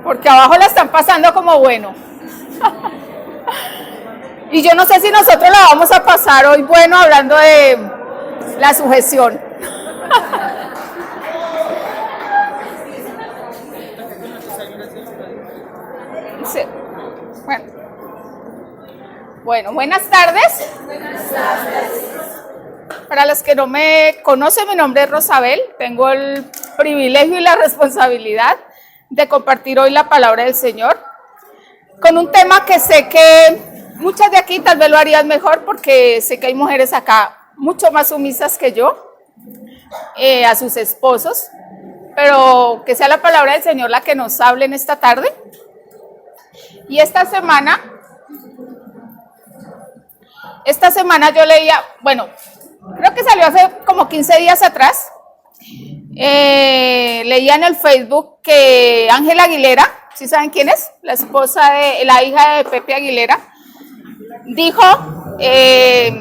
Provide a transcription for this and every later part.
porque abajo la están pasando como bueno. Y yo no sé si nosotros la vamos a pasar hoy bueno hablando de la sujeción. Sí. Bueno, buenas tardes. Buenas tardes. Para los que no me conocen, mi nombre es Rosabel. Tengo el privilegio y la responsabilidad de compartir hoy la palabra del Señor con un tema que sé que muchas de aquí tal vez lo harían mejor, porque sé que hay mujeres acá mucho más sumisas que yo a sus esposos, pero que sea la palabra del Señor la que nos hable en esta tarde. Y esta semana yo leía, bueno, creo que salió hace como 15 días atrás, leía en el Facebook que Ángela Aguilera, ¿sí saben quién es? La hija de Pepe Aguilera, dijo,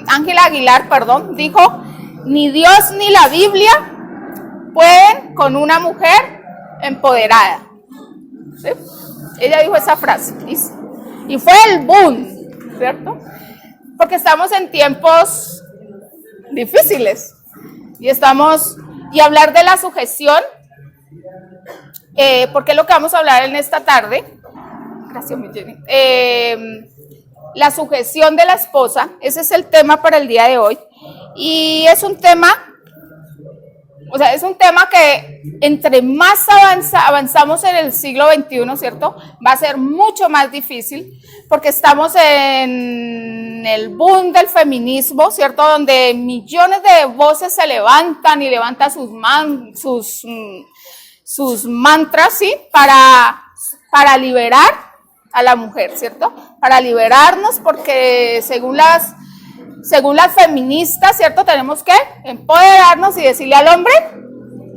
Ángela Aguilar, perdón, dijo, ni Dios ni la Biblia pueden con una mujer empoderada. ¿Sí? Ella dijo esa frase y fue el boom, ¿cierto? Porque estamos en tiempos difíciles y hablar de la sujeción, porque es lo que vamos a hablar en esta tarde. Gracias, mi Jenny. La sujeción de la esposa, ese es el tema para el día de hoy, y es un tema que entre más avanzamos en el siglo XXI, ¿cierto? Va a ser mucho más difícil, porque estamos en el boom del feminismo, ¿cierto? Donde millones de voces se levantan y levantan sus mantras, ¿sí? Para liberar a la mujer, ¿cierto? Para liberarnos, porque según las feministas, ¿cierto? Tenemos que empoderarnos y decirle al hombre,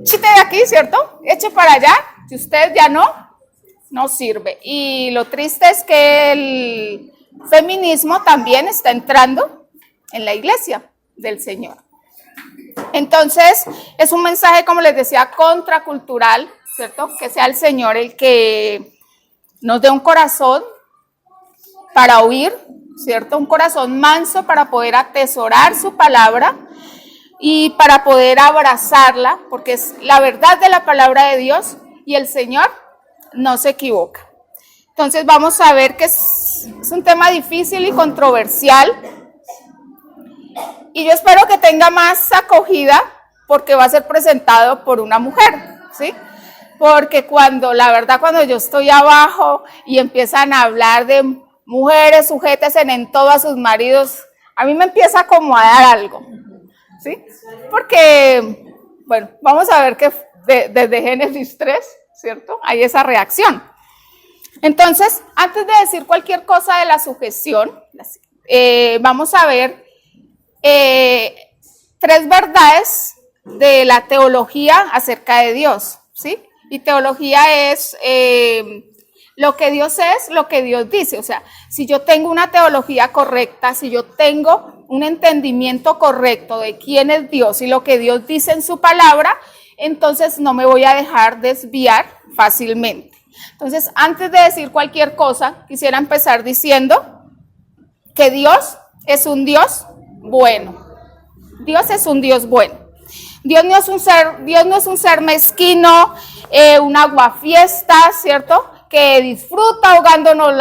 chite de aquí, ¿cierto? Eche para allá, si usted ya no sirve. Y lo triste es que el feminismo también está entrando en la iglesia del Señor. Entonces, es un mensaje, como les decía, contracultural, ¿cierto? Que sea el Señor el que nos dé un corazón para oír, ¿cierto? Un corazón manso para poder atesorar su palabra y para poder abrazarla, porque es la verdad de la palabra de Dios y el Señor no se equivoca. Entonces vamos a ver que es un tema difícil y controversial, y yo espero que tenga más acogida porque va a ser presentado por una mujer, ¿sí? Porque cuando yo estoy abajo y empiezan a hablar de mujeres sujetas en todo a sus maridos, a mí me empieza como a dar algo, ¿sí? Porque, bueno, vamos a ver que desde Génesis 3, ¿cierto? Hay esa reacción. Entonces, antes de decir cualquier cosa de la sujeción, vamos a ver 3 verdades de la teología acerca de Dios, ¿sí? Y teología es lo que Dios es, lo que Dios dice. O sea, si yo tengo una teología correcta, si yo tengo un entendimiento correcto de quién es Dios y lo que Dios dice en su palabra, entonces no me voy a dejar desviar fácilmente. Entonces, antes de decir cualquier cosa, quisiera empezar diciendo que Dios es un Dios bueno. Dios es un Dios bueno. Dios no es un ser mezquino, un aguafiesta, ¿cierto? Que disfruta ahogándonos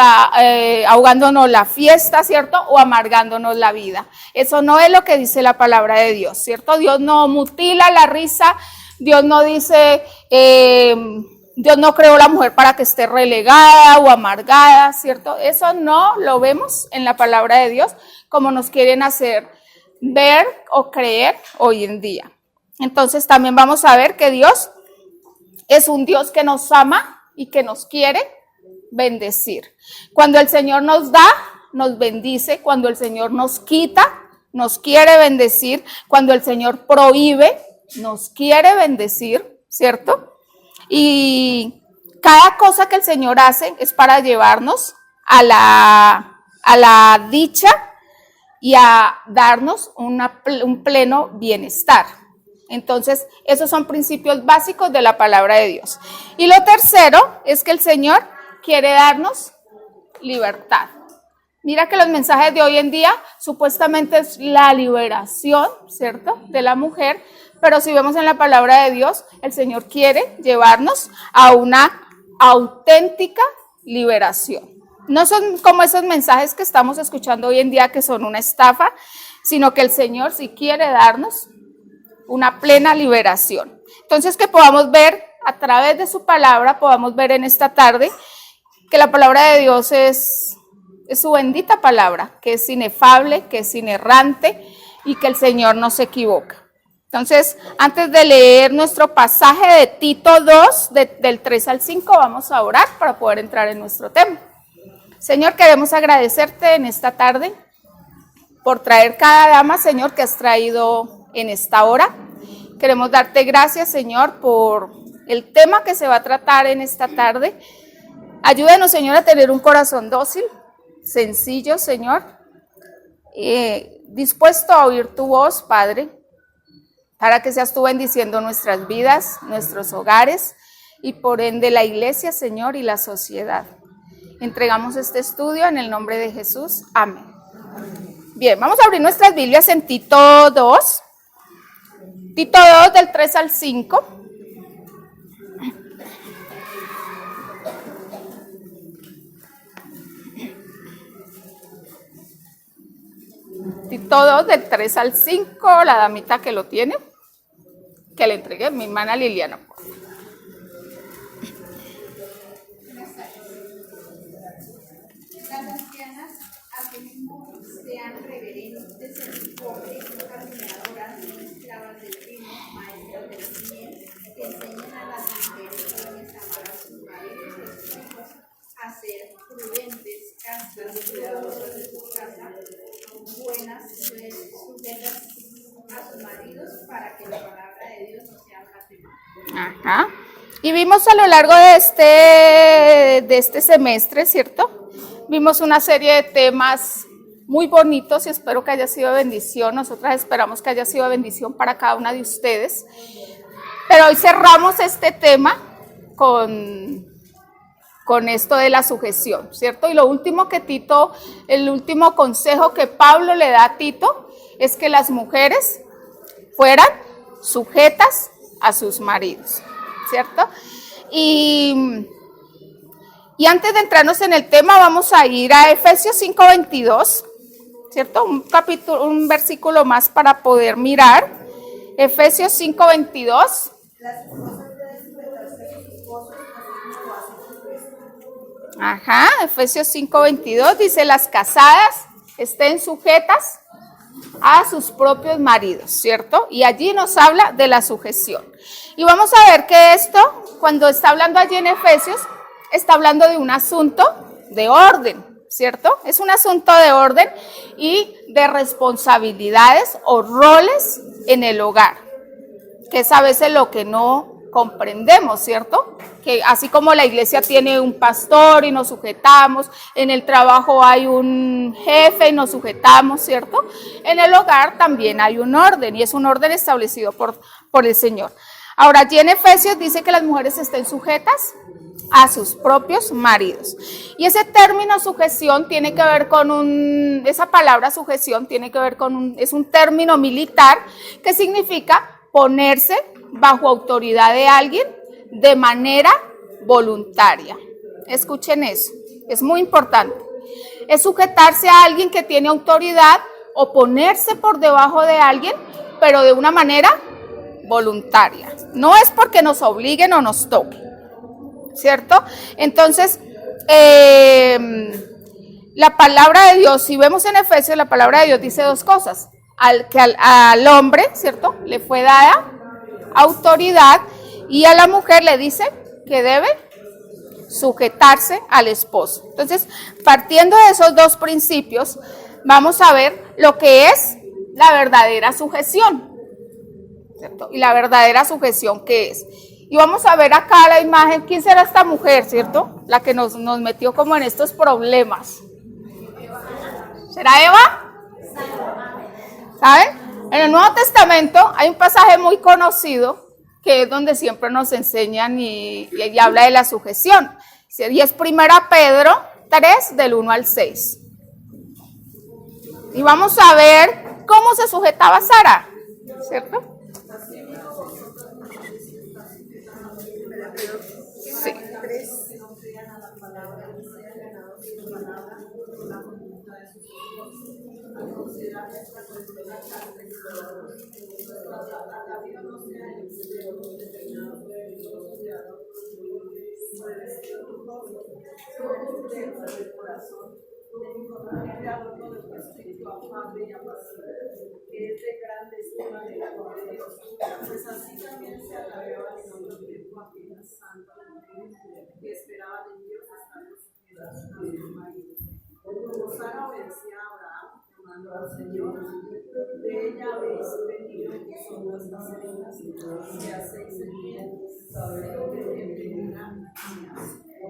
la fiesta, ¿cierto? O amargándonos la vida. Eso no es lo que dice la palabra de Dios, ¿cierto? Dios no mutila la risa, Dios no dice, Dios no creó la mujer para que esté relegada o amargada, ¿cierto? Eso no lo vemos en la palabra de Dios como nos quieren hacer ver o creer hoy en día. Entonces también vamos a ver que Dios es un Dios que nos ama y que nos quiere bendecir. Cuando el Señor nos da, nos bendice. Cuando el Señor nos quita, nos quiere bendecir. Cuando el Señor prohíbe, nos quiere bendecir, ¿cierto? Y cada cosa que el Señor hace es para llevarnos a la dicha y a darnos un pleno bienestar. Entonces, esos son principios básicos de la palabra de Dios. Y lo tercero es que el Señor quiere darnos libertad. Mira que los mensajes de hoy en día supuestamente es la liberación, ¿cierto?, de la mujer, pero si vemos en la palabra de Dios, el Señor quiere llevarnos a una auténtica liberación. No son como esos mensajes que estamos escuchando hoy en día que son una estafa, sino que el Señor sí quiere darnos una plena liberación. Entonces, que podamos ver a través de su palabra, podamos ver en esta tarde que la palabra de Dios es su bendita palabra, que es inefable, que es inerrante y que el Señor no se equivoca. Entonces, antes de leer nuestro pasaje de Tito 2, del 3 al 5, vamos a orar para poder entrar en nuestro tema. Señor, queremos agradecerte en esta tarde por traer cada dama, Señor, que has traído en esta hora. Queremos darte gracias, Señor, por el tema que se va a tratar en esta tarde. Ayúdanos, Señor, a tener un corazón dócil, sencillo, Señor, dispuesto a oír tu voz, Padre, para que seas tú bendiciendo nuestras vidas, nuestros hogares y por ende la iglesia, Señor, y la sociedad. Entregamos este estudio en el nombre de Jesús. Amén. Bien, vamos a abrir nuestras Biblias en Tito 2. Tito 2 del 3 al 5. Tito 2 del 3 al 5, la damita que lo tiene, que le entregué, mi hermana Liliana. Las ancianas, asimismo, sean reverentes en su porte, caminadoras, no esclavas del vino, maestras del bien, que enseñen a las mujeres jóvenes a amar a sus maridos y a sus hijos, a ser prudentes, castas, cuidadosas de su casa, buenas, sujetas a sus maridos, para que la palabra de Dios no sea blasfemada. Ajá. Y vimos a lo largo de este semestre, ¿cierto? Vimos una serie de temas muy bonitos y espero que haya sido bendición. Nosotras esperamos que haya sido bendición para cada una de ustedes. Pero hoy cerramos este tema con esto de la sujeción, ¿cierto? Y lo último que Tito, el último consejo que Pablo le da a Tito es que las mujeres fueran sujetas a sus maridos, ¿cierto? Y antes de entrarnos en el tema, vamos a ir a Efesios 5:22, ¿cierto? Un versículo más para poder mirar. Efesios 5:22. Las esposas deben sujetarse a sus esposos, así como lo hace Cristo. Ajá, Efesios 5:22 dice: las casadas estén sujetas a sus propios maridos, ¿cierto? Y allí nos habla de la sujeción. Y vamos a ver que esto, cuando está hablando allí en Efesios, está hablando de un asunto de orden, ¿cierto? Es un asunto de orden y de responsabilidades o roles en el hogar, que es a veces lo que no comprendemos, ¿cierto? Que así como la iglesia tiene un pastor y nos sujetamos, en el trabajo hay un jefe y nos sujetamos, ¿cierto? En el hogar también hay un orden y es un orden establecido por el Señor. Ahora, allí en Efesios dice que las mujeres estén sujetas a sus propios maridos. Y ese término sujeción tiene que ver con esa palabra sujeción tiene que ver es un término militar que significa ponerse bajo autoridad de alguien de manera voluntaria. Escuchen eso, es muy importante. Es sujetarse a alguien que tiene autoridad o ponerse por debajo de alguien, pero de una manera voluntaria. No es porque nos obliguen o nos toquen, ¿cierto? Entonces, la palabra de Dios, si vemos en Efesios, la palabra de Dios dice dos cosas. Al hombre, ¿cierto?, le fue dada autoridad y a la mujer le dice que debe sujetarse al esposo. Entonces, partiendo de esos dos principios, vamos a ver lo que es la verdadera sujeción, ¿cierto? Y la verdadera sujeción, ¿qué es? Y vamos a ver acá la imagen. ¿Quién será esta mujer, cierto? La que nos metió como en estos problemas. ¿Será Eva? ¿Saben? En el Nuevo Testamento hay un pasaje muy conocido que es donde siempre nos enseñan y habla de la sujeción. Y es 1 Pedro 3, del 1 al 6. Y vamos a ver cómo se sujetaba Sara, ¿cierto? Sí.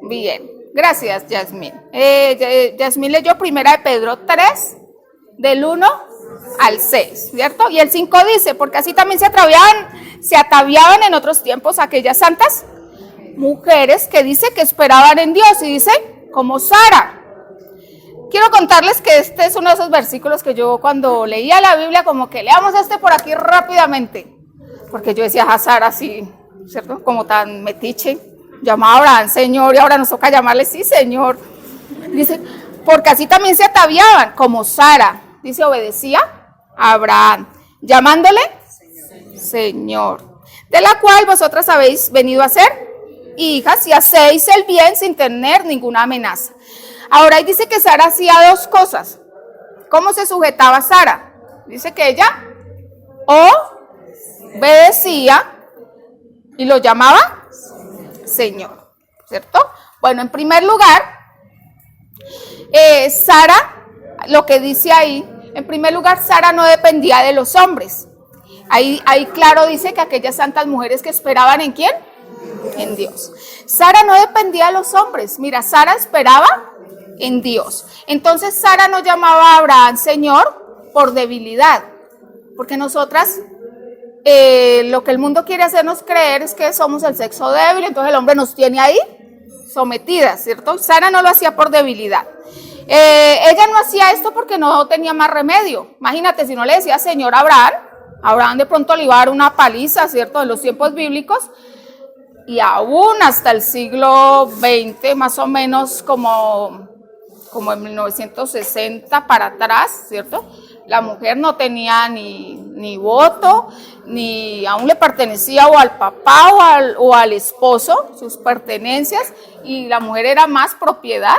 Bien, gracias, Yasmín. Yasmín leyó 1 Pedro 3, del 1 al 6, ¿cierto? Y el 5 dice, porque así también se ataviaban en otros tiempos aquellas santas mujeres que dice que esperaban en Dios, y dice, como Sara. Quiero contarles que este es uno de esos versículos que yo cuando leía la Biblia, como que leamos este por aquí rápidamente, porque yo decía, Sara así, ¿cierto? Como tan metiche, llamaba a Abraham Señor, y ahora nos toca llamarle sí Señor. Dice, porque así también se ataviaban, como Sara, dice, obedecía a Abraham, llamándole Señor, de la cual vosotras habéis venido a ser hijas y hacéis el bien sin tener ninguna amenaza. Ahora ahí dice que Sara hacía dos cosas. ¿Cómo se sujetaba Sara? Dice que ella obedecía y lo llamaba Señor, ¿cierto? Bueno, en primer lugar, Sara, lo que dice ahí, en primer lugar, Sara no dependía de los hombres. Ahí claro dice que aquellas santas mujeres que esperaban ¿en quién? En Dios. Sara no dependía de los hombres. Mira, Sara esperaba en Dios. Entonces Sara no llamaba a Abraham Señor por debilidad, porque nosotras lo que el mundo quiere hacernos creer es que somos el sexo débil, entonces el hombre nos tiene ahí sometidas, ¿cierto? Sara no lo hacía por debilidad. Ella no hacía esto porque no tenía más remedio. Imagínate, si no le decía Señor a Abraham de pronto le iba a dar una paliza, ¿cierto? En los tiempos bíblicos, y aún hasta el siglo XX, más o menos como en 1960 para atrás, ¿cierto? La mujer no tenía ni voto, ni aún le pertenecía o al papá o al esposo, sus pertenencias, y la mujer era más propiedad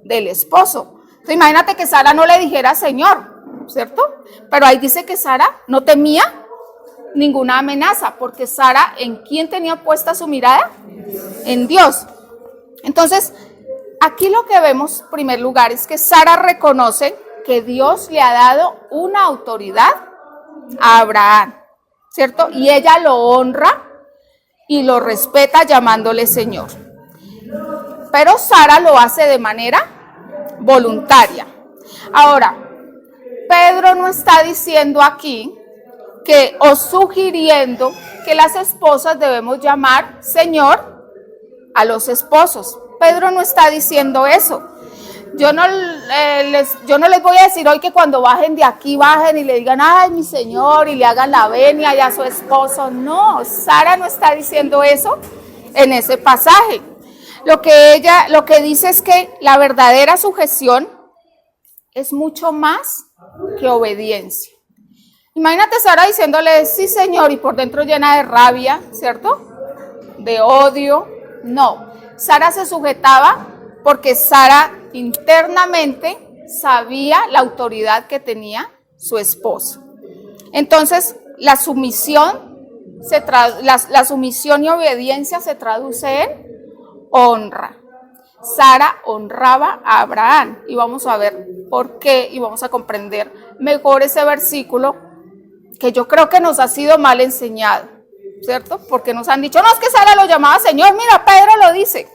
del esposo. Entonces, imagínate que Sara no le dijera Señor, ¿cierto? Pero ahí dice que Sara no temía ninguna amenaza, porque Sara, ¿en quién tenía puesta su mirada? En Dios. Entonces, aquí lo que vemos en primer lugar es que Sara reconoce que Dios le ha dado una autoridad a Abraham, ¿cierto? Y ella lo honra y lo respeta llamándole Señor. Pero Sara lo hace de manera voluntaria. Ahora, Pedro no está diciendo aquí o sugiriendo que las esposas debemos llamar Señor a los esposos. Pedro no está diciendo eso. Yo no les voy a decir hoy que cuando bajen de aquí, bajen y le digan, ay, mi Señor, y le hagan la venia y a su esposo. No, Sara no está diciendo eso en ese pasaje. Lo que dice es que la verdadera sujeción es mucho más que obediencia. Imagínate Sara diciéndole, sí Señor, y por dentro llena de rabia, ¿cierto? De odio. No, Sara se sujetaba porque Sara internamente sabía la autoridad que tenía su esposo. Entonces, la sumisión y obediencia se traduce en honra. Sara honraba a Abraham, y vamos a ver por qué, y vamos a comprender mejor ese versículo que yo creo que nos ha sido mal enseñado, ¿cierto? Porque nos han dicho, no, es que Sara lo llamaba Señor, mira, Pedro lo dice.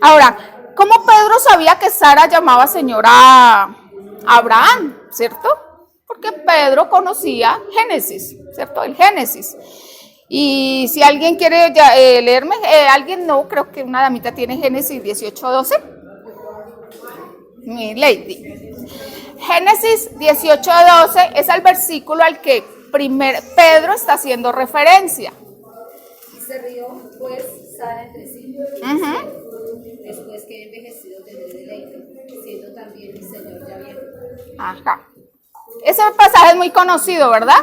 Ahora, ¿cómo Pedro sabía que Sara llamaba Señor a Abraham, ¿cierto? que Pedro conocía Génesis, ¿cierto? El Génesis. Y si alguien quiere leerme, alguien no, creo que una damita tiene Génesis 18:12. Mi lady. Génesis 18:12 es el versículo al que Pedro está haciendo referencia. Y se rió, pues, Sara entre sí. Después que he envejecido tendré deleite, siendo también mi Señor ya viejo. Ajá. Ese pasaje es muy conocido, ¿verdad?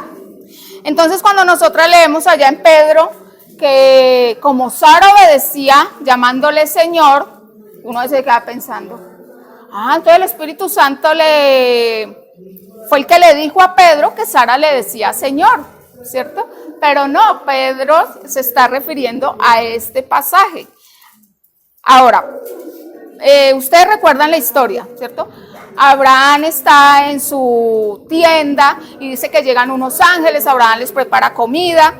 Entonces, cuando nosotros leemos allá en Pedro que como Sara obedecía llamándole Señor, uno se queda pensando, entonces el Espíritu Santo fue el que le dijo a Pedro que Sara le decía Señor, ¿cierto? Pero no, Pedro se está refiriendo a este pasaje. Ahora, ustedes recuerdan la historia, ¿cierto? Abraham está en su tienda y dice que llegan unos ángeles, Abraham les prepara comida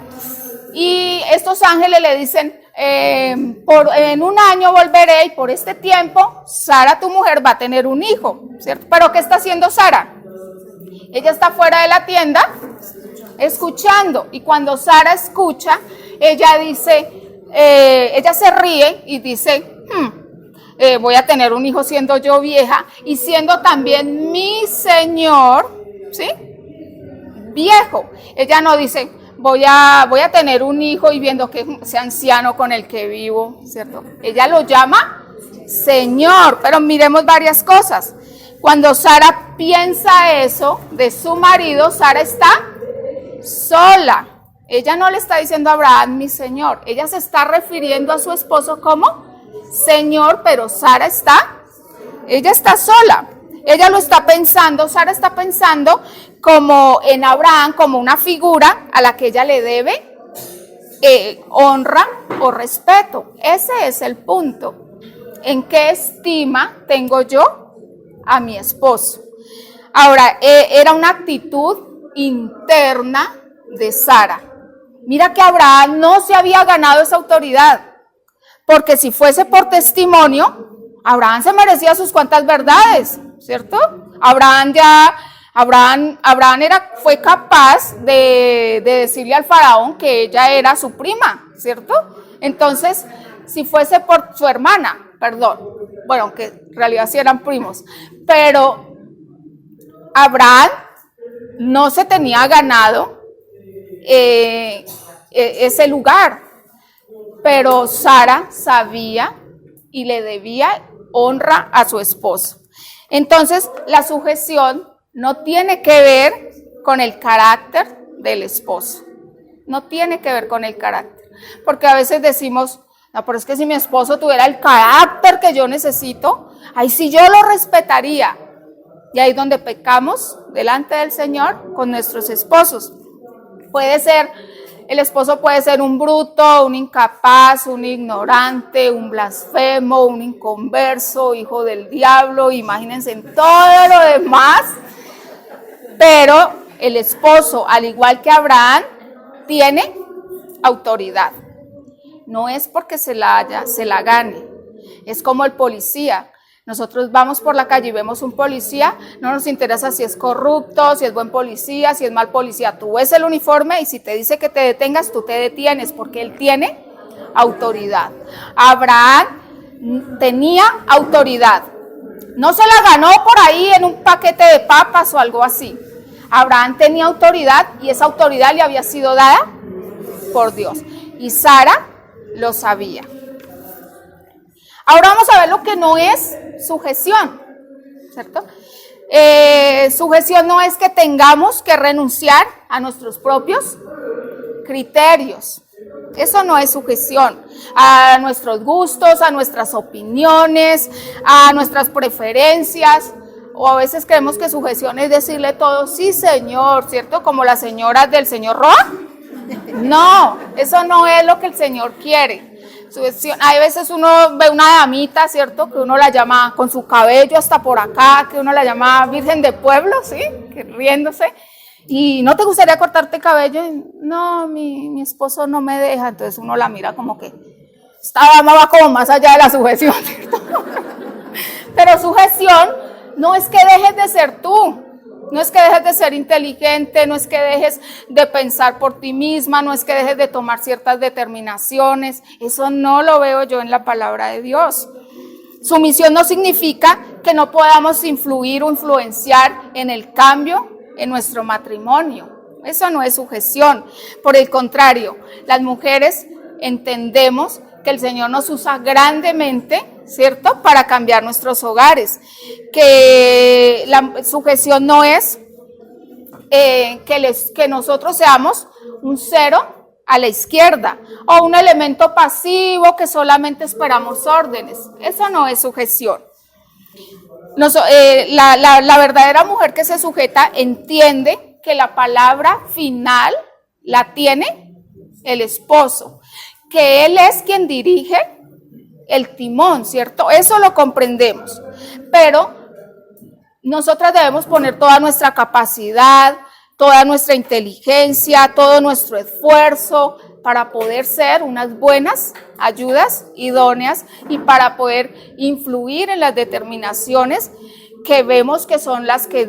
y estos ángeles le dicen, en un año volveré y por este tiempo Sara, tu mujer, va a tener un hijo, ¿cierto? Pero ¿qué está haciendo Sara? Ella está fuera de la tienda escuchando y cuando Sara escucha, ella dice, ella se ríe y dice, voy a tener un hijo siendo yo vieja y siendo también mi Señor, ¿sí? Viejo. Ella no dice, voy a tener un hijo y viendo que ese anciano con el que vivo, ¿cierto? Ella lo llama Señor, pero miremos varias cosas. Cuando Sara piensa eso de su marido, Sara está sola. Ella no le está diciendo a Abraham, mi Señor. Ella se está refiriendo a su esposo como Señor, pero ella está sola. Ella lo está pensando, Sara está pensando como en Abraham, como una figura a la que ella le debe honra o respeto. Ese es el punto. ¿En qué estima tengo yo a mi esposo? Ahora, era una actitud interna de Sara. Mira que Abraham no se había ganado esa autoridad, porque si fuese por testimonio, Abraham se merecía sus cuantas verdades, ¿cierto? Abraham fue capaz de decirle al faraón que ella era su prima, ¿cierto? Entonces, si fuese por su hermana, bueno, aunque en realidad sí eran primos, pero Abraham no se tenía ganado ese lugar, pero Sara sabía y le debía honra a su esposo. Entonces, la sujeción no tiene que ver con el carácter del esposo. No tiene que ver con el carácter. Porque a veces decimos, no, pero es que si mi esposo tuviera el carácter que yo necesito, ahí sí yo lo respetaría. Y ahí es donde pecamos delante del Señor con nuestros esposos. El esposo puede ser un bruto, un incapaz, un ignorante, un blasfemo, un inconverso, hijo del diablo, imagínense en todo lo demás. Pero el esposo, al igual que Abraham, tiene autoridad. No es porque se la gane. Es como el policía. Nosotros vamos por la calle y vemos un policía, no nos interesa si es corrupto, si es buen policía, si es mal policía. Tú ves el uniforme y si te dice que te detengas, tú te detienes porque él tiene autoridad. Abraham tenía autoridad. No se la ganó por ahí en un paquete de papas o algo así. Abraham tenía autoridad y esa autoridad le había sido dada por Dios. Y Sara lo sabía. Ahora vamos a ver lo que no es sujeción, ¿cierto? Sujeción no es que tengamos que renunciar a nuestros propios criterios. Eso no es sujeción. A nuestros gustos, a nuestras opiniones, a nuestras preferencias. O a veces creemos que sujeción es decirle todo, sí señor, ¿cierto? Como las señoras del señor Roa. No, eso no es lo que el Señor quiere. Hay veces uno ve una damita, ¿cierto? Que uno la llama con su cabello hasta por acá, que uno la llama virgen de pueblo, ¿sí? Que riéndose. Y ¿no te gustaría cortarte el cabello? No, mi esposo no me deja. Entonces uno la mira como que esta dama va como más allá de la sujeción, ¿cierto? Pero sujeción no es que dejes de ser tú. No es que dejes de ser inteligente, no es que dejes de pensar por ti misma, no es que dejes de tomar ciertas determinaciones. Eso no lo veo yo en la palabra de Dios. Sumisión no significa que no podamos influir o influenciar en el cambio en nuestro matrimonio. Eso no es sujeción. Por el contrario, las mujeres entendemos que el Señor nos usa grandemente, ¿cierto?, para cambiar nuestros hogares. Que la sujeción no es que nosotros seamos un cero a la izquierda o un elemento pasivo que solamente esperamos órdenes. Eso no es sujeción. La verdadera mujer que se sujeta entiende que la palabra final la tiene el esposo, que él es quien dirige el timón, ¿cierto? Eso lo comprendemos, pero nosotras debemos poner toda nuestra capacidad, toda nuestra inteligencia, todo nuestro esfuerzo para poder ser unas buenas ayudas idóneas y para poder influir en las determinaciones que vemos que son las que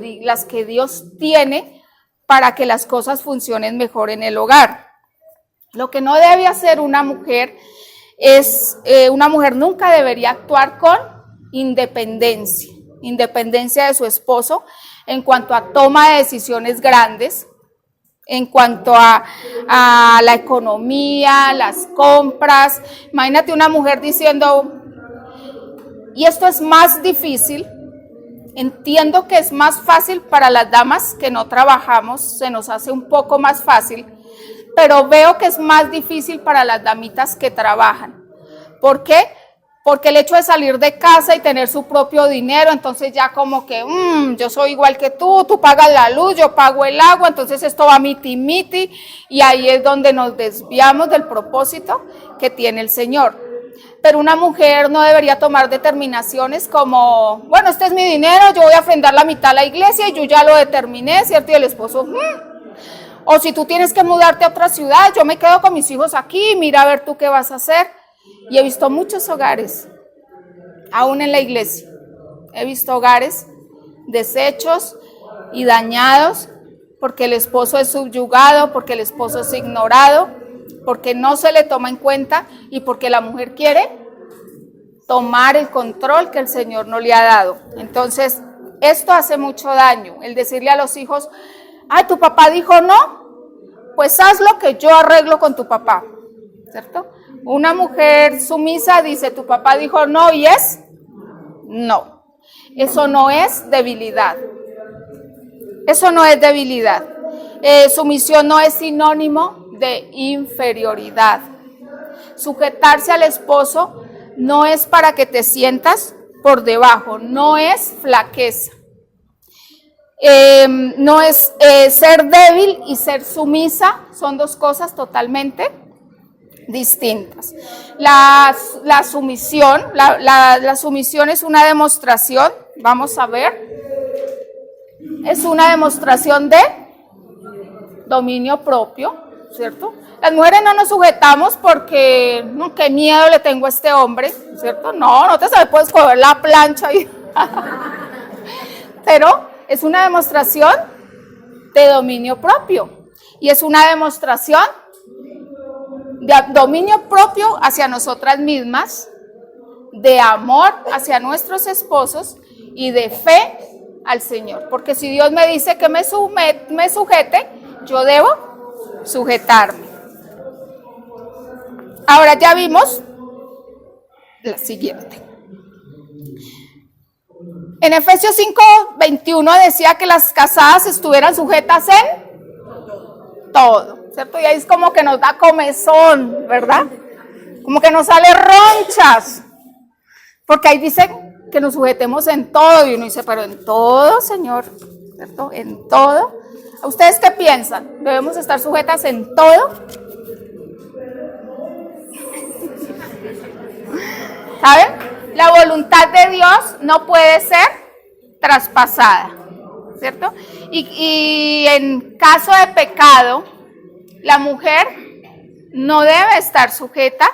Dios tiene para que las cosas funcionen mejor en el hogar. Lo que no debe hacer una mujer una mujer nunca debería actuar con independencia de su esposo en cuanto a toma de decisiones grandes, en cuanto a la economía, las compras. Imagínate una mujer diciendo, y esto es más difícil. Entiendo que es más fácil para las damas que no trabajamos, se nos hace un poco más fácil, pero veo que es más difícil para las damitas que trabajan. ¿Por qué? Porque el hecho de salir de casa y tener su propio dinero, entonces ya como que, yo soy igual que tú pagas la luz, yo pago el agua, entonces esto va miti, y ahí es donde nos desviamos del propósito que tiene el Señor. Pero una mujer no debería tomar determinaciones como, bueno, este es mi dinero, yo voy a ofrendar la mitad a la iglesia y yo ya lo determiné, ¿cierto? Y el esposo, O si tú tienes que mudarte a otra ciudad, yo me quedo con mis hijos aquí, mira a ver tú qué vas a hacer. Y he visto muchos hogares, aún en la iglesia, he visto hogares deshechos y dañados porque el esposo es subyugado, porque el esposo es ignorado, porque no se le toma en cuenta y porque la mujer quiere tomar el control que el Señor no le ha dado. Entonces, esto hace mucho daño, el decirle a los hijos, ay, tu papá dijo no, pues haz lo que yo arreglo con tu papá, ¿cierto? Una mujer sumisa dice, tu papá dijo no y es no. Eso no es debilidad. Eso no es debilidad. Sumisión no es sinónimo de inferioridad. Sujetarse al esposo no es para que te sientas por debajo, no es flaqueza. No es ser débil y ser sumisa, son dos cosas totalmente distintas. La sumisión, la sumisión es una demostración, vamos a ver, es una demostración de dominio propio, ¿cierto? Las mujeres no nos sujetamos porque, qué miedo le tengo a este hombre, ¿cierto? No te sabes, puedes coger la plancha y pero es una demostración de dominio propio y es una demostración de dominio propio hacia nosotras mismas, de amor hacia nuestros esposos y de fe al Señor. Porque si Dios me dice que me sujete, yo debo sujetarme. Ahora ya vimos la siguiente. En Efesios 5:21 decía que las casadas estuvieran sujetas en todo, ¿cierto? Y ahí es como que nos da comezón, ¿verdad? Como que nos sale ronchas, porque ahí dice que nos sujetemos en todo, y uno dice, pero en todo, Señor, ¿cierto? En todo. ¿A ustedes qué piensan? ¿Debemos estar sujetas en todo? ¿Saben? La voluntad de Dios no puede ser traspasada, ¿cierto? Y en caso de pecado, la mujer no debe estar sujeta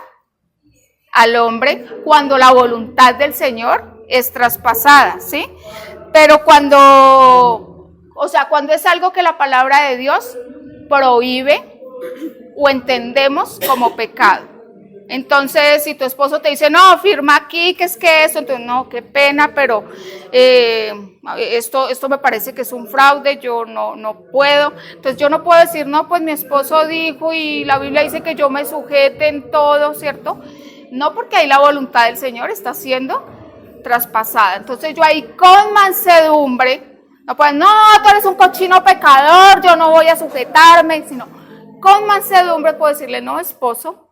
al hombre cuando la voluntad del Señor es traspasada, ¿sí? Pero cuando O sea, cuando es algo que la palabra de Dios prohíbe o entendemos como pecado. Entonces, si tu esposo te dice, no, firma aquí, que es que eso, entonces, no, qué pena, pero esto me parece que es un fraude, yo no puedo. Entonces, yo no puedo decir, no, pues mi esposo dijo y la Biblia dice que yo me sujete en todo, ¿cierto? No, porque ahí la voluntad del Señor está siendo traspasada. Entonces, yo ahí con mansedumbre, no puedo, no, tú eres un cochino pecador, yo no voy a sujetarme, sino con mansedumbre puedo decirle, no, esposo,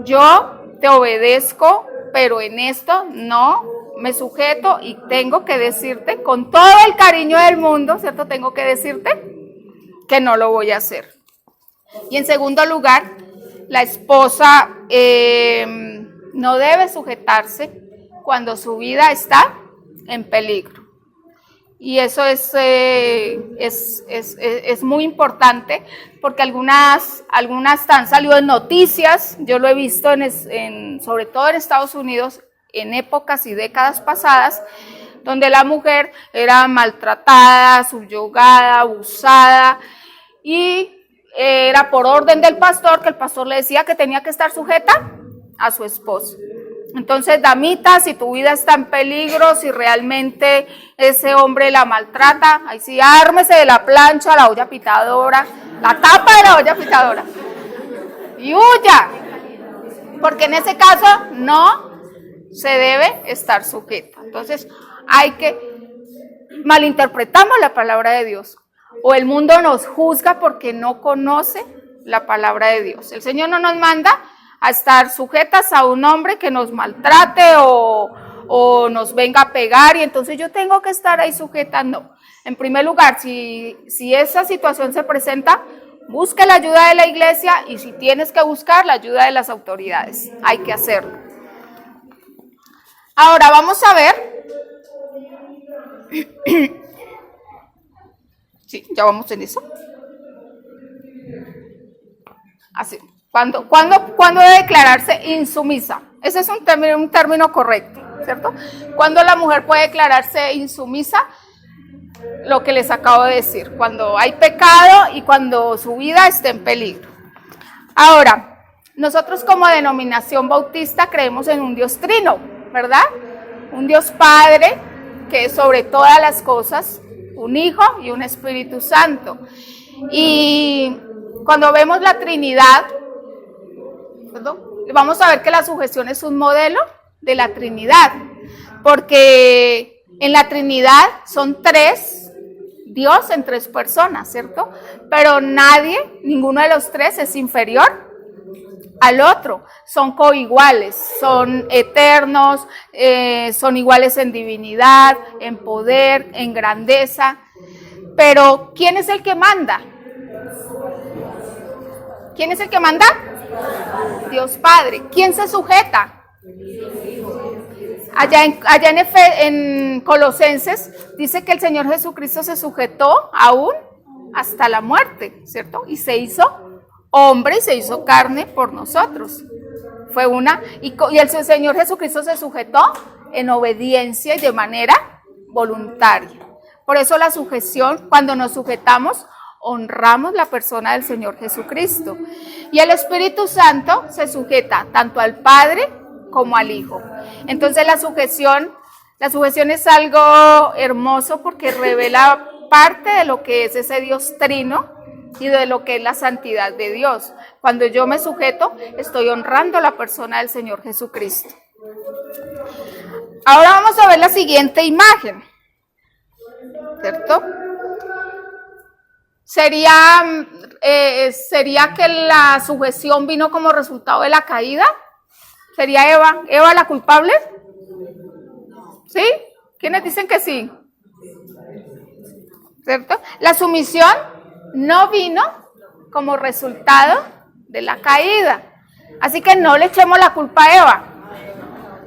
yo te obedezco, pero en esto no me sujeto y tengo que decirte con todo el cariño del mundo, ¿cierto? Tengo que decirte que no lo voy a hacer. Y en segundo lugar, la esposa no debe sujetarse cuando su vida está en peligro. Y eso es muy importante porque algunas han salido en noticias, yo lo he visto sobre todo en Estados Unidos, en épocas y décadas pasadas, donde la mujer era maltratada, subyugada, abusada, y era por orden del pastor, que el pastor le decía que tenía que estar sujeta a su esposo. Entonces, damita, si tu vida está en peligro, si realmente ese hombre la maltrata, ahí sí, ármese de la plancha, la olla pitadora, la tapa de la olla pitadora y huya, porque en ese caso no se debe estar sujeta. Entonces, malinterpretamos la palabra de Dios, o el mundo nos juzga porque no conoce la palabra de Dios. El Señor no nos manda a estar sujetas a un hombre que nos maltrate o nos venga a pegar y entonces yo tengo que estar ahí sujeta. No. En primer lugar, si esa situación se presenta, busca la ayuda de la iglesia y si tienes que buscar la ayuda de las autoridades, hay que hacerlo. Ahora vamos a ver. Sí, ya vamos en eso. Así. ¿Cuándo debe declararse insumisa? Ese es un término correcto, ¿cierto? ¿Cuándo la mujer puede declararse insumisa? Lo que les acabo de decir, cuando hay pecado y cuando su vida esté en peligro. Ahora, nosotros como denominación bautista creemos en un Dios trino, ¿verdad? Un Dios Padre, que es sobre todas las cosas, un Hijo y un Espíritu Santo. Y cuando vemos la Trinidad, vamos a ver que la sujeción es un modelo de la Trinidad, porque en la Trinidad son tres, Dios en tres personas, ¿cierto? Pero ninguno de los tres es inferior al otro, son coiguales, son eternos, son iguales en divinidad, en poder, en grandeza. Pero ¿quién es el que manda? ¿Quién es el que manda? Dios Padre. ¿Quién se sujeta? Allá en Colosenses dice que el Señor Jesucristo se sujetó aún hasta la muerte, ¿cierto? Y se hizo hombre y se hizo carne por nosotros. Y el Señor Jesucristo se sujetó en obediencia y de manera voluntaria. Por eso la sujeción, cuando nos sujetamos, honramos la persona del Señor Jesucristo. Y el Espíritu Santo se sujeta tanto al Padre como al Hijo. Entonces la sujeción es algo hermoso porque revela parte de lo que es ese Dios trino y de lo que es la santidad de Dios. Cuando yo me sujeto, estoy honrando la persona del Señor Jesucristo. Ahora vamos a ver la siguiente imagen, ¿cierto? ¿Sería que la sujeción vino como resultado de la caída? ¿Sería Eva la culpable? ¿Sí? ¿Quiénes dicen que sí? ¿Cierto? La sumisión no vino como resultado de la caída. Así que no le echemos la culpa a Eva.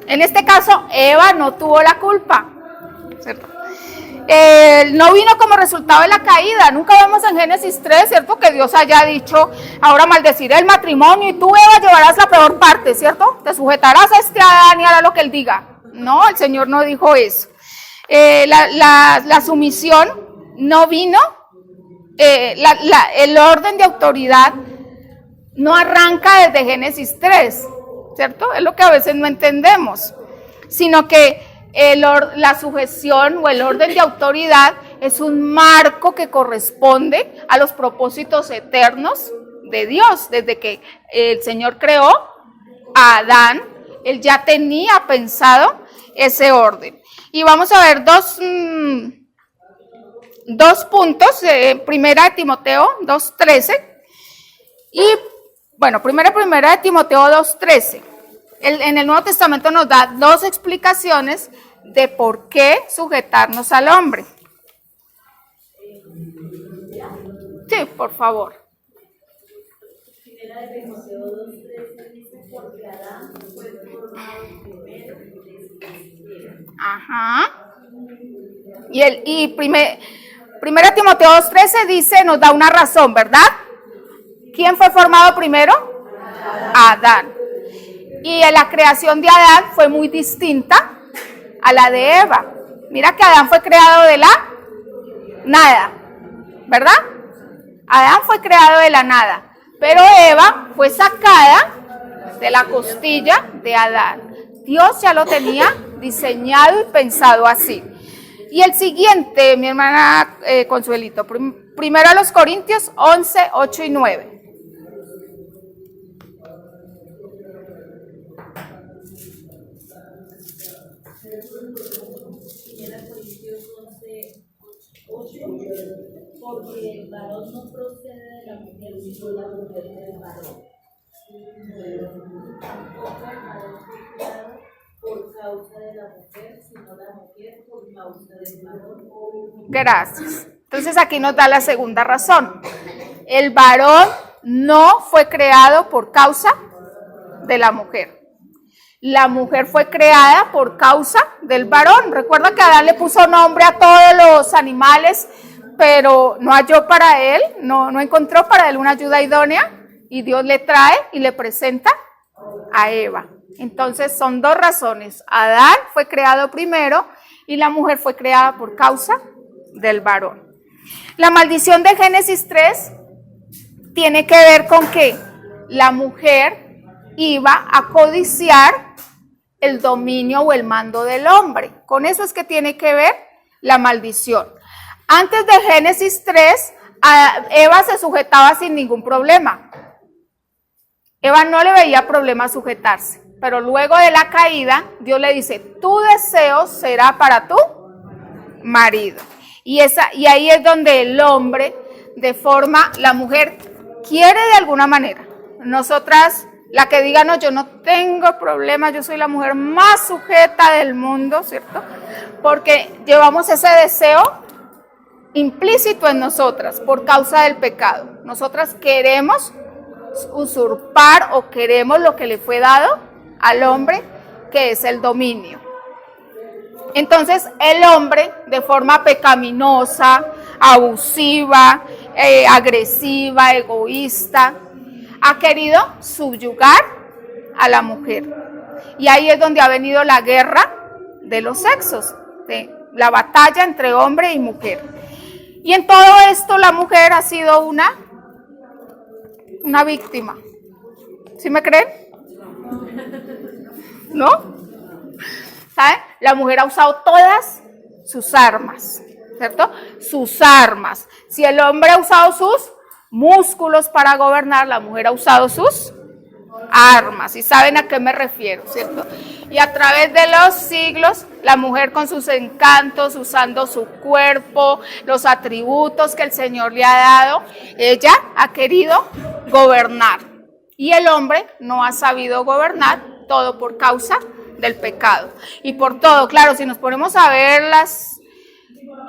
En este caso, Eva no tuvo la culpa, ¿cierto? No vino como resultado de la caída. Nunca vemos en Génesis 3, ¿cierto? Que Dios haya dicho, ahora maldeciré el matrimonio y tú, Eva, llevarás la peor parte, ¿cierto? Te sujetarás a este Adán y hará lo que él diga. No, el Señor no dijo eso. La sumisión no vino, el orden de autoridad no arranca desde Génesis 3, ¿cierto? Es lo que a veces no entendemos, sino que la sujeción o el orden de autoridad es un marco que corresponde a los propósitos eternos de Dios. Desde que el Señor creó a Adán, Él ya tenía pensado ese orden. Y vamos a ver dos puntos, primera de Timoteo 2:13 y, bueno, primera de Timoteo 2:13. En el Nuevo Testamento nos da dos explicaciones de por qué sujetarnos al hombre. Sí, por favor. Primera de Timoteo 2:13 dice, porque Adán fue formado primero desde Ajá. Y primera Timoteo 2:13 dice, nos da una razón, ¿verdad? ¿Quién fue formado primero? Adán. Y la creación de Adán fue muy distinta a la de Eva. Mira que Adán fue creado de la nada, ¿verdad? Adán fue creado de la nada, pero Eva fue sacada de la costilla de Adán. Dios ya lo tenía diseñado y pensado así. Y el siguiente, mi hermana Consuelito, primero a los Corintios 11:8 y 9. Primera Corintios 11:8, porque el varón no procede de la mujer, sino la mujer del varón. Tampoco el varón fue creado por causa de la mujer, sino la mujer por causa del varón. Gracias. Entonces aquí nos da la segunda razón. El varón no fue creado por causa de la mujer. La mujer fue creada por causa del varón. Recuerda que Adán le puso nombre a todos los animales, pero no halló para él, no encontró para él una ayuda idónea, y Dios le trae y le presenta a Eva. Entonces son dos razones. Adán fue creado primero y la mujer fue creada por causa del varón. La maldición de Génesis 3 tiene que ver con que la mujer iba a codiciar el dominio o el mando del hombre. Con eso es que tiene que ver la maldición. Antes de Génesis 3, Eva se sujetaba sin ningún problema. Eva no le veía problema sujetarse, pero luego de la caída, Dios le dice, tu deseo será para tu marido. Y ahí es donde el hombre deforma, la mujer quiere de alguna manera. Nosotras, la que diga, no, yo no tengo problema, yo soy la mujer más sujeta del mundo, ¿cierto? Porque llevamos ese deseo implícito en nosotras por causa del pecado. Nosotras queremos usurpar o queremos lo que le fue dado al hombre, que es el dominio. Entonces el hombre, de forma pecaminosa, abusiva, agresiva, egoísta, ha querido subyugar a la mujer. Y ahí es donde ha venido la guerra de los sexos, de la batalla entre hombre y mujer. Y en todo esto la mujer ha sido una víctima. ¿Sí me creen? ¿No? ¿Saben? La mujer ha usado todas sus armas, ¿cierto? Sus armas. Si el hombre ha usado sus músculos para gobernar, la mujer ha usado sus armas. ¿Y saben a qué me refiero, cierto? Y a través de los siglos, la mujer con sus encantos, usando su cuerpo, los atributos que el Señor le ha dado, ella ha querido gobernar. Y el hombre no ha sabido gobernar, todo por causa del pecado. Y por todo, claro, si nos ponemos a ver las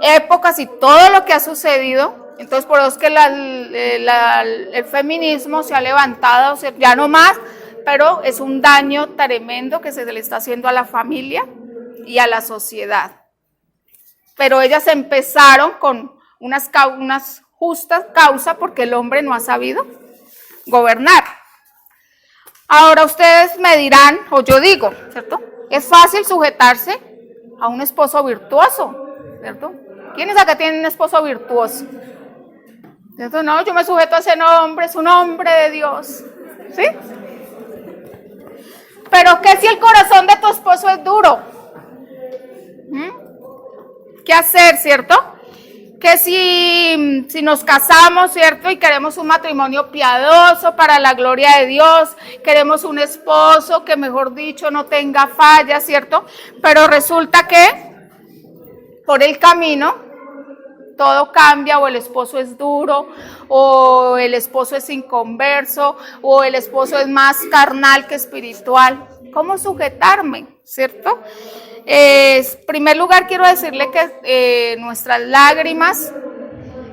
épocas y todo lo que ha sucedido, entonces por eso es que el feminismo se ha levantado, ya no más, pero es un daño tremendo que se le está haciendo a la familia y a la sociedad. Pero ellas empezaron con unas justas causas porque el hombre no ha sabido gobernar. Ahora ustedes me dirán, o yo digo, ¿cierto? Es fácil sujetarse a un esposo virtuoso, ¿cierto? ¿Quiénes acá tienen un esposo virtuoso? ¿Cierto? No, yo me sujeto a ese hombre, es un hombre de Dios. ¿Sí? Pero ¿qué si el corazón de tu esposo es duro? ¿Qué hacer, cierto? Que si nos casamos, ¿cierto? Y queremos un matrimonio piadoso para la gloria de Dios, queremos un esposo que, mejor dicho, no tenga fallas, ¿cierto? Pero resulta que por el camino todo cambia, o el esposo es duro, o el esposo es inconverso, o el esposo es más carnal que espiritual. ¿Cómo sujetarme? ¿Cierto? En primer lugar, quiero decirle que nuestras lágrimas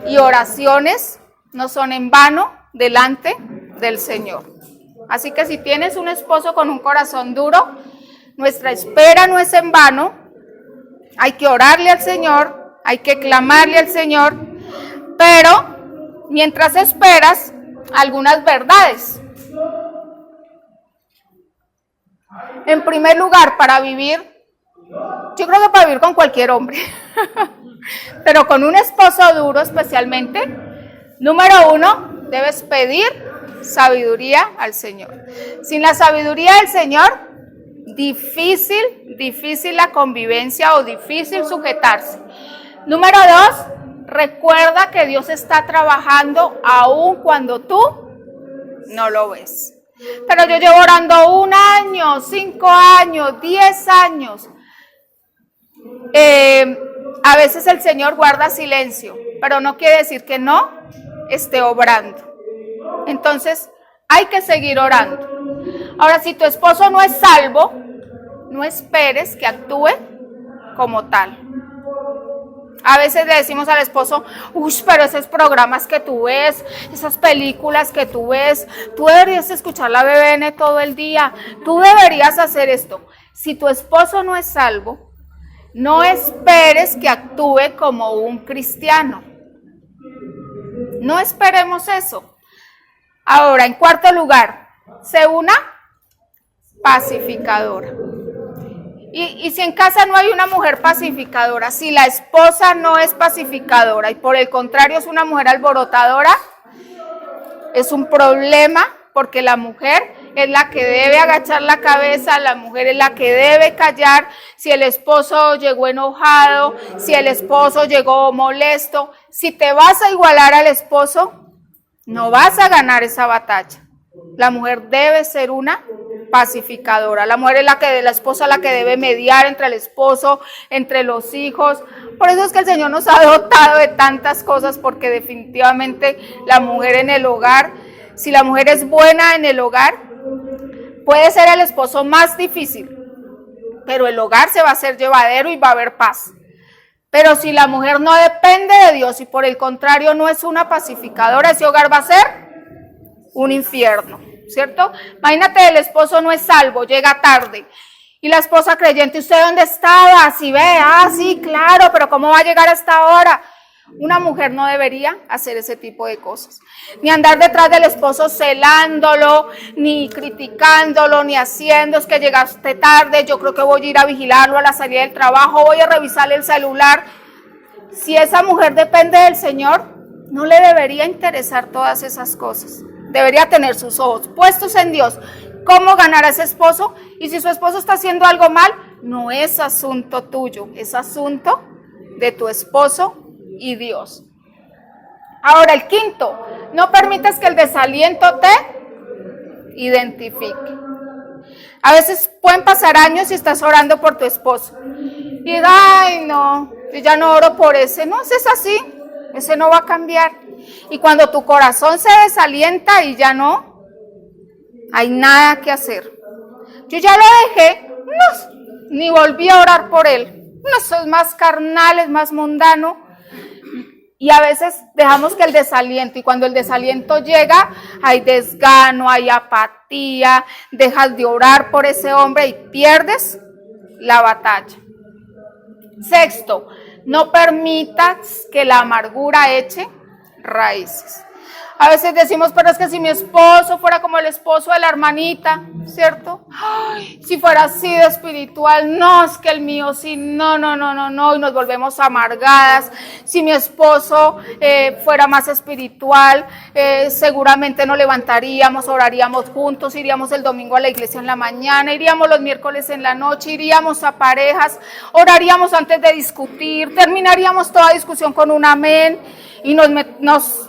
y oraciones no son en vano delante del Señor. Así que si tienes un esposo con un corazón duro, nuestra espera no es en vano. Hay que orarle al Señor, hay que clamarle al Señor, pero mientras esperas, algunas verdades. En primer lugar, para vivir, yo creo que para vivir con cualquier hombre, pero con un esposo duro especialmente, número uno, debes pedir sabiduría al Señor. Sin la sabiduría del Señor, difícil la convivencia o difícil sujetarse. Número dos, recuerda que Dios está trabajando aún cuando tú no lo ves. Pero yo llevo orando 1 año, 5 años, 10 años. A veces el Señor guarda silencio, pero no quiere decir que no esté obrando. Entonces, hay que seguir orando. Ahora, si tu esposo no es salvo, no esperes que actúe como tal. A veces le decimos al esposo, pero esos programas que tú ves, esas películas que tú ves, tú deberías escuchar la BBN todo el día, tú deberías hacer esto. Si tu esposo no es salvo, no esperes que actúe como un cristiano. No esperemos eso. Ahora, en cuarto lugar, sé una pacificadora. Y si en casa no hay una mujer pacificadora, si la esposa no es pacificadora y por el contrario es una mujer alborotadora, es un problema, porque la mujer es la que debe agachar la cabeza, la mujer es la que debe callar. Si el esposo llegó enojado, si el esposo llegó molesto, si te vas a igualar al esposo, no vas a ganar esa batalla. La mujer debe ser una pacificadora. La mujer es la esposa la que debe mediar entre el esposo, entre los hijos. Por eso es que el Señor nos ha dotado de tantas cosas, porque definitivamente la mujer en el hogar, si la mujer es buena en el hogar, puede ser el esposo más difícil, pero el hogar se va a hacer llevadero y va a haber paz. Pero si la mujer no depende de Dios y por el contrario no es una pacificadora, ese hogar va a ser un infierno, ¿cierto? Imagínate, el esposo no es salvo, llega tarde y la esposa creyente, ¿usted dónde estaba? Si ve, sí, claro, pero ¿cómo va a llegar a esta hora? Una mujer no debería hacer ese tipo de cosas, ni andar detrás del esposo celándolo, ni criticándolo, ni haciendo, es que llegaste tarde, yo creo que voy a ir a vigilarlo a la salida del trabajo, voy a revisarle el celular. Si esa mujer depende del Señor, no le debería interesar todas esas cosas. Debería tener sus ojos puestos en Dios. ¿Cómo ganar a ese esposo? Y si su esposo está haciendo algo mal, no es asunto tuyo, es asunto de tu esposo y Dios. Ahora, el quinto, no permitas que el desaliento te identifique. A veces pueden pasar años y estás orando por tu esposo. Y ay, no, yo ya no oro por ese. No, ese es así, ese no va a cambiar. Y cuando tu corazón se desalienta y ya no hay nada que hacer. Yo ya lo dejé, no, ni volví a orar por él. No, eso es más carnal, es más mundano. Y a veces dejamos que el desaliento, y cuando el desaliento llega, hay desgano, hay apatía, dejas de orar por ese hombre y pierdes la batalla. Sexto, no permitas que la amargura eche raíces. A veces decimos, pero es que si mi esposo fuera como el esposo de la hermanita, ¿cierto? Ay, si fuera así de espiritual, no, es que el mío sí, no, y nos volvemos amargadas. Si mi esposo fuera más espiritual, seguramente nos levantaríamos, oraríamos juntos, iríamos el domingo a la iglesia en la mañana, iríamos los miércoles en la noche, iríamos a parejas, oraríamos antes de discutir, terminaríamos toda discusión con un amén y nos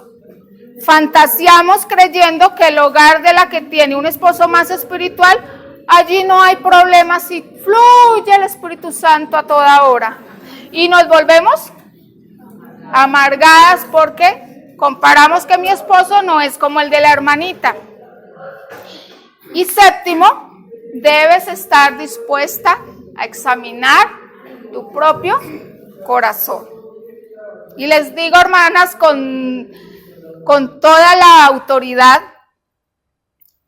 fantaseamos creyendo que el hogar de la que tiene un esposo más espiritual, allí no hay problemas y fluye el Espíritu Santo a toda hora. Y nos volvemos amargadas porque comparamos que mi esposo no es como el de la hermanita. Y séptimo, debes estar dispuesta a examinar tu propio corazón. Y les digo, hermanas, con toda la autoridad,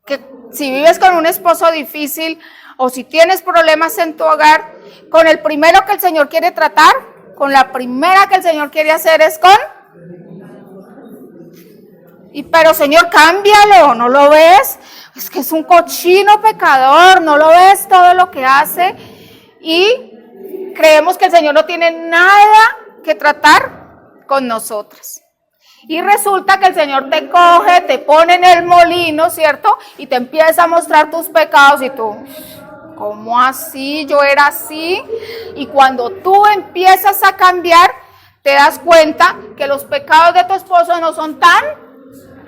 que si vives con un esposo difícil o si tienes problemas en tu hogar, con el primero que el Señor quiere tratar, con la primera que el Señor quiere hacer es con... pero Señor, cámbialo, ¿no lo ves? Es que es un cochino pecador, ¿no lo ves todo lo que hace? Y creemos que el Señor no tiene nada que tratar con nosotras. Y resulta que el Señor te coge, te pone en el molino, ¿cierto? Y te empieza a mostrar tus pecados y tú, ¿cómo así? Yo era así. Y cuando tú empiezas a cambiar, te das cuenta que los pecados de tu esposo no son tan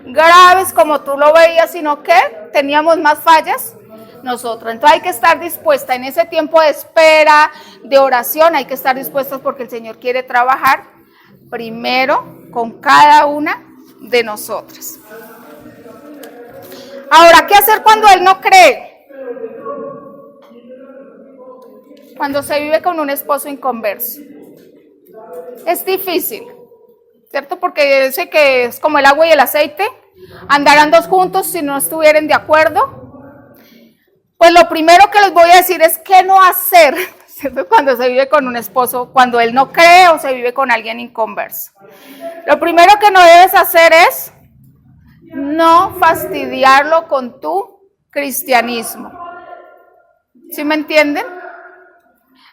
graves como tú lo veías, sino que teníamos más fallas nosotros. Entonces hay que estar dispuesta en ese tiempo de espera, de oración, hay que estar dispuestos porque el Señor quiere trabajar primero con cada una de nosotras. Ahora, ¿qué hacer cuando él no cree? Cuando se vive con un esposo inconverso. Es difícil, ¿cierto? Porque dice que es como el agua y el aceite, andarán dos juntos si no estuvieran de acuerdo. Pues lo primero que les voy a decir es qué no hacer, ¿cierto? Cuando se vive con un esposo, cuando él no cree o se vive con alguien inconverso. Lo primero que no debes hacer es no fastidiarlo con tu cristianismo. ¿Sí me entienden?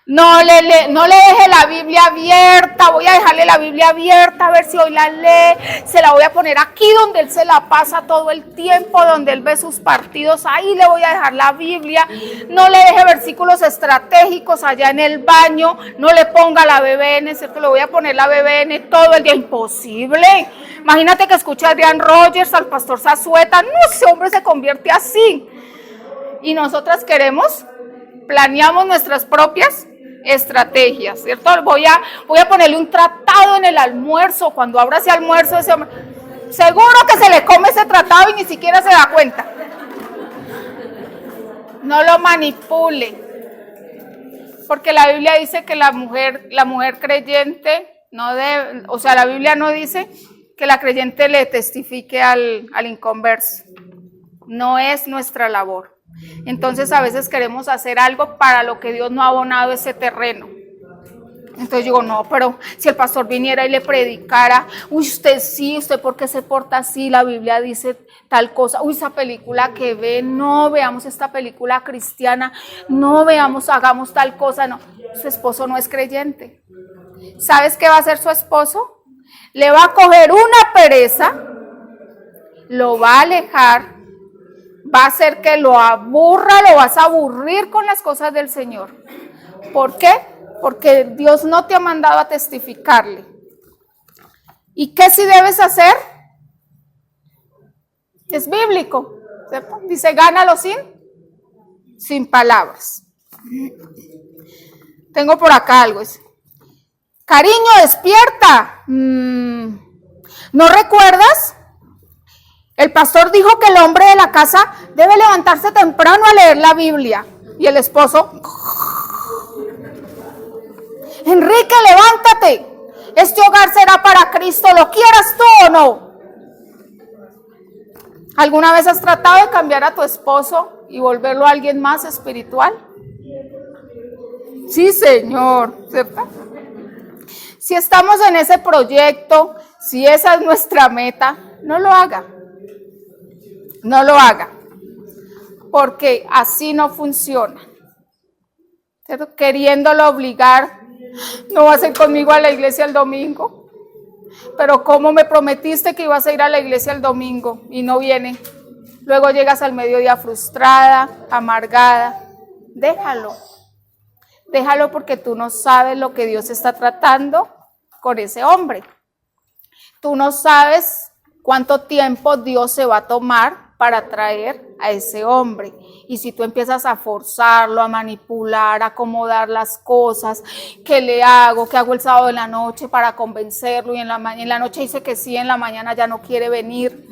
No le deje la Biblia abierta, voy a dejarle la Biblia abierta a ver si hoy la lee, se la voy a poner aquí donde él se la pasa todo el tiempo, donde él ve sus partidos, ahí le voy a dejar la Biblia, no le deje versículos estratégicos allá en el baño, no le ponga la BBN, ¿cierto? Le voy a poner la BBN todo el día, imposible. Imagínate que escucha a Adrián Rogers, al pastor Zazueta, no, ese hombre se convierte así. Y nosotras planeamos nuestras propias estrategias, ¿cierto? Voy a ponerle un tratado en el almuerzo, cuando abra ese almuerzo, ese hombre, seguro que se le come ese tratado y ni siquiera se da cuenta. No lo manipule, porque la Biblia dice que la mujer creyente no debe, o sea, la Biblia no dice que la creyente le testifique al inconverso, no es nuestra labor. Entonces a veces queremos hacer algo para lo que Dios no ha abonado ese terreno. Entonces digo, no, pero si el pastor viniera y le predicara, uy, usted por qué se porta así, la Biblia dice tal cosa, uy, esa película que ve, no veamos esta película cristiana, no veamos, hagamos tal cosa, no, su esposo no es creyente. ¿Sabes qué va a hacer su esposo? Le va a coger una pereza, lo va a alejar, va a hacer que lo aburra, lo vas a aburrir con las cosas del Señor. ¿Por qué? Porque Dios no te ha mandado a testificarle. ¿Y qué sí debes hacer? Es bíblico, ¿cierto? Dice, gánalo sin palabras. Tengo por acá algo. Cariño, despierta. ¿No recuerdas? El pastor dijo que el hombre de la casa debe levantarse temprano a leer la Biblia. Y el esposo, Enrique, levántate. Este hogar será para Cristo, ¿lo quieras tú o no? ¿Alguna vez has tratado de cambiar a tu esposo y volverlo a alguien más espiritual? Sí, Señor, ¿cierto? Si estamos en ese proyecto, si esa es nuestra meta, no lo haga. No lo haga, porque así no funciona. ¿Cierto? Queriéndolo obligar, no vas a ir conmigo a la iglesia el domingo, pero ¿cómo me prometiste que ibas a ir a la iglesia el domingo y no viene? Luego llegas al mediodía frustrada, amargada. Déjalo porque tú no sabes lo que Dios está tratando con ese hombre. Tú no sabes cuánto tiempo Dios se va a tomar para traer a ese hombre. Y si tú empiezas a forzarlo, a manipular, a acomodar las cosas, ¿qué le hago? ¿Qué hago el sábado en la noche para convencerlo? Y en la noche dice que sí, en la mañana ya no quiere venir.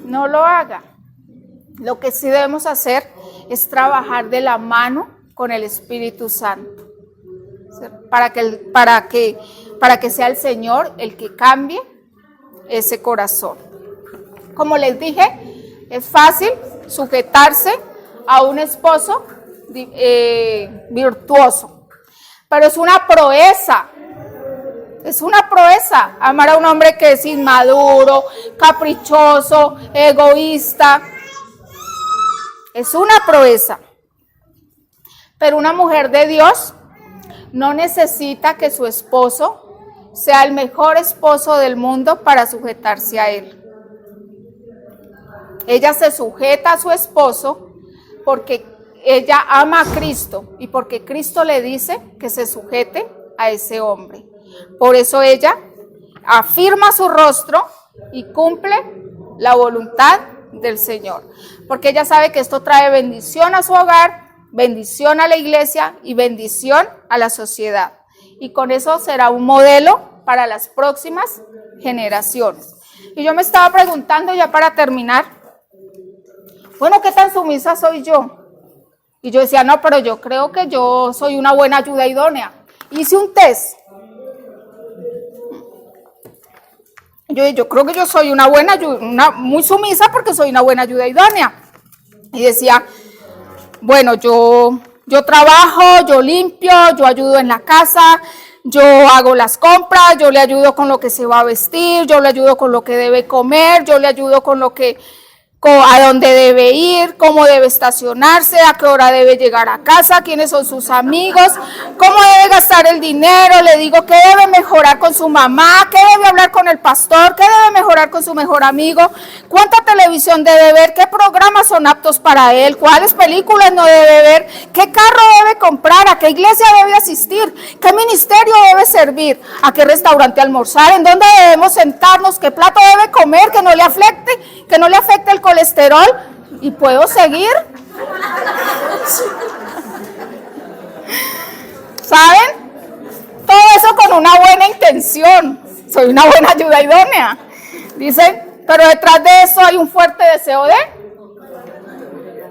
No lo haga. Lo que sí debemos hacer es trabajar de la mano con el Espíritu Santo, para que sea el Señor el que cambie ese corazón. Como les dije, es fácil sujetarse a un esposo virtuoso, pero es una proeza. Es una proeza amar a un hombre que es inmaduro, caprichoso, egoísta. Es una proeza. Pero una mujer de Dios no necesita que su esposo sea el mejor esposo del mundo para sujetarse a él. Ella se sujeta a su esposo porque ella ama a Cristo y porque Cristo le dice que se sujete a ese hombre. Por eso ella afirma su rostro y cumple la voluntad del Señor, porque ella sabe que esto trae bendición a su hogar, bendición a la iglesia y bendición a la sociedad, y con eso será un modelo para las próximas generaciones. Y yo me estaba preguntando, ya para terminar, bueno, ¿qué tan sumisa soy yo? Y yo decía, no, pero yo creo que yo soy una buena ayuda idónea. Hice un test. Yo creo que yo soy una buena ayuda, muy sumisa porque soy una buena ayuda idónea. Y decía, bueno, yo trabajo, yo limpio, yo ayudo en la casa, yo hago las compras, yo le ayudo con lo que se va a vestir, yo le ayudo con lo que debe comer, yo le ayudo con lo que, a dónde debe ir, cómo debe estacionarse, a qué hora debe llegar a casa, quiénes son sus amigos, cómo debe gastar el dinero, le digo qué debe mejorar con su mamá, qué debe hablar con el pastor, qué debe mejorar con su mejor amigo, cuánta televisión debe ver, qué programas son aptos para él, cuáles películas no debe ver, qué carro debe comprar, a qué iglesia debe asistir, qué ministerio debe servir, a qué restaurante almorzar, en dónde debemos sentarnos, qué plato debe comer, que no le afecte el colesterol, y puedo seguir. ¿Saben? Todo eso con una buena intención. Soy una buena ayuda idónea. Dicen, pero detrás de eso hay un fuerte deseo de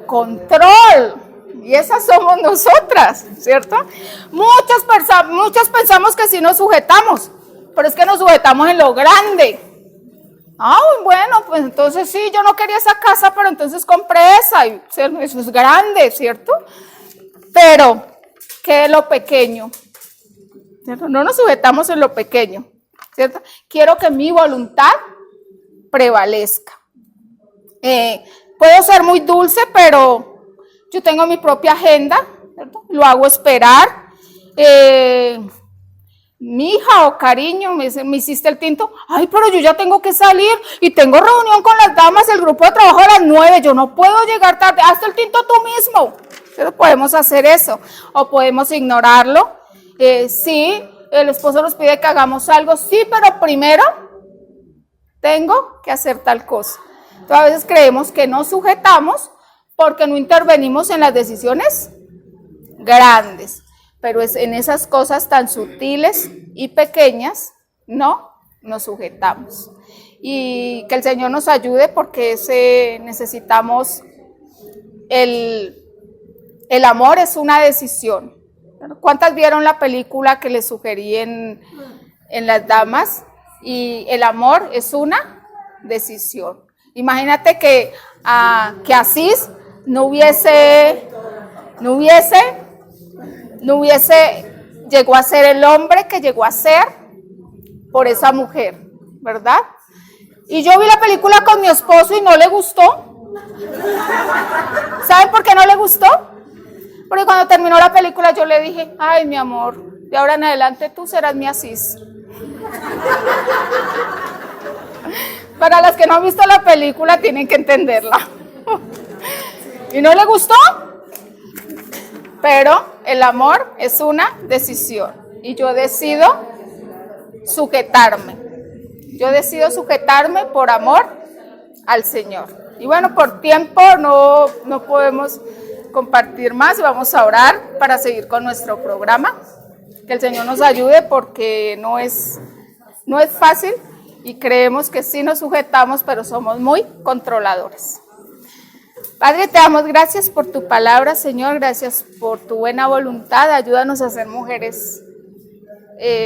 control. Y esas somos nosotras, ¿cierto? Muchas pensamos que sí nos sujetamos, pero es que nos sujetamos en lo grande. Bueno, pues entonces sí, yo no quería esa casa, pero entonces compré esa, y eso es grande, ¿cierto? Pero, ¿qué es lo pequeño? ¿Cierto? No nos sujetamos en lo pequeño, ¿cierto? Quiero que mi voluntad prevalezca. Puedo ser muy dulce, pero yo tengo mi propia agenda, ¿cierto? Lo hago esperar. Mi hija o cariño, me hiciste el tinto, ay, pero yo ya tengo que salir y tengo reunión con las damas del grupo de trabajo a las 9, yo no puedo llegar tarde, hazte el tinto tú mismo. Pero podemos hacer eso, o podemos ignorarlo. Sí, el esposo nos pide que hagamos algo, sí, pero primero tengo que hacer tal cosa. Entonces, a veces creemos que nos sujetamos porque no intervenimos en las decisiones grandes. Pero es en esas cosas tan sutiles y pequeñas, no nos sujetamos. Y que el Señor nos ayude porque necesitamos, el amor es una decisión. ¿Cuántas vieron la película que les sugerí en las damas? Y el amor es una decisión. Imagínate que Asís no hubiese llegó a ser el hombre que llegó a ser por esa mujer, ¿verdad? Y yo vi la película con mi esposo y no le gustó. ¿Saben por qué no le gustó? Porque cuando terminó la película yo le dije, ay, mi amor, de ahora en adelante tú serás mi Asís. Para las que no han visto la película tienen que entenderla. ¿Y no le gustó? Pero el amor es una decisión y yo decido sujetarme. Yo decido sujetarme por amor al Señor. Y bueno, por tiempo no podemos compartir más y vamos a orar para seguir con nuestro programa. Que el Señor nos ayude porque no es fácil y creemos que sí nos sujetamos, pero somos muy controladores. Padre, te damos gracias por tu palabra, Señor, gracias por tu buena voluntad. Ayúdanos a ser mujeres